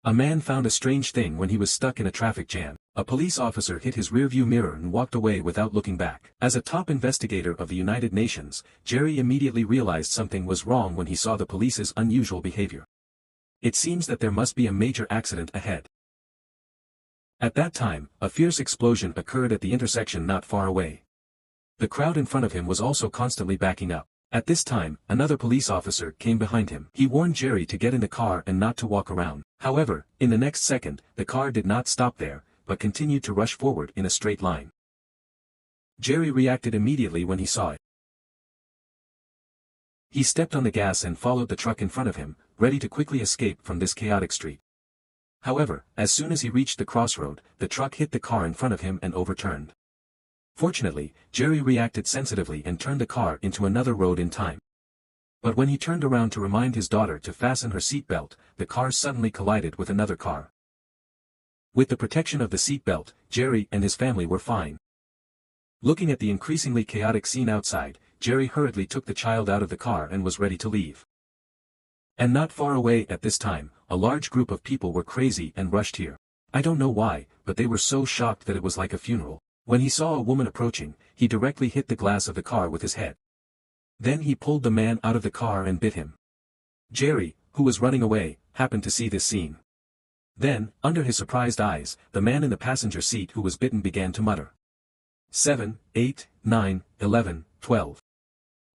A man found a strange thing when he was stuck in a traffic jam. A police officer hit his rearview mirror and walked away without looking back. As a top investigator of the United Nations, Jerry immediately realized something was wrong when he saw the police's unusual behavior. It seems that there must be a major accident ahead. At that time, a fierce explosion occurred at the intersection not far away. The crowd in front of him was also constantly backing up. At this time, another police officer came behind him. He warned Jerry to get in the car and not to walk around. However, in the next second, the car did not stop there, but continued to rush forward in a straight line. Jerry reacted immediately when he saw it. He stepped on the gas and followed the truck in front of him, ready to quickly escape from this chaotic street. However, as soon as he reached the crossroad, the truck hit the car in front of him and overturned. Fortunately, Jerry reacted sensitively and turned the car into another road in time. But when he turned around to remind his daughter to fasten her seatbelt, the car suddenly collided with another car. With the protection of the seatbelt, Jerry and his family were fine. Looking at the increasingly chaotic scene outside, Jerry hurriedly took the child out of the car and was ready to leave. And not far away at this time, a large group of people were crazy and rushed here. I don't know why, but they were so shocked that it was like a funeral. When he saw a woman approaching, he directly hit the glass of the car with his head. Then he pulled the man out of the car and bit him. Jerry, who was running away, happened to see this scene. Then, under his surprised eyes, the man in the passenger seat who was bitten began to mutter. 7, 8, 9, 11, 12.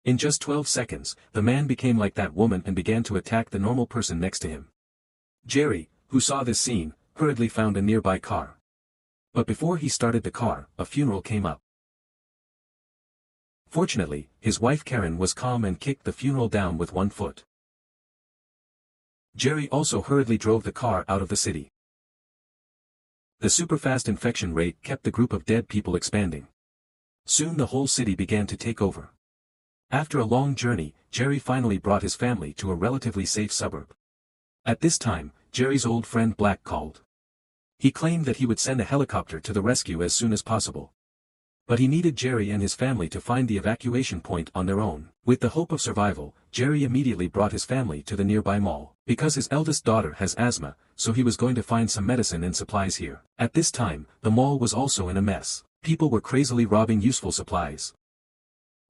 In just 12 seconds, the man became like that woman and began to attack the normal person next to him. Jerry, who saw this scene, hurriedly found a nearby car. But before he started the car, a funeral came up. Fortunately, his wife Karen was calm and kicked the funeral down with one foot. Jerry also hurriedly drove the car out of the city. The superfast infection rate kept the group of dead people expanding. Soon the whole city began to take over. After a long journey, Jerry finally brought his family to a relatively safe suburb. At this time, Jerry's old friend Black called. He claimed that he would send a helicopter to the rescue as soon as possible. But he needed Jerry and his family to find the evacuation point on their own. With the hope of survival, Jerry immediately brought his family to the nearby mall. Because his eldest daughter has asthma, so he was going to find some medicine and supplies here. At this time, the mall was also in a mess. People were crazily robbing useful supplies.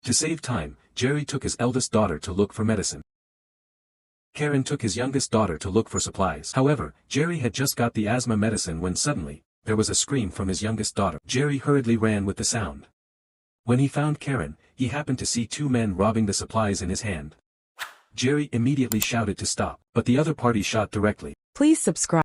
To save time, Jerry took his eldest daughter to look for medicine. Karen took his youngest daughter to look for supplies. However, Jerry had just got the asthma medicine when suddenly, there was a scream from his youngest daughter. Jerry hurriedly ran with the sound. When he found Karen, he happened to see two men robbing the supplies in his hand. Jerry immediately shouted to stop, but the other party shot directly. Please subscribe.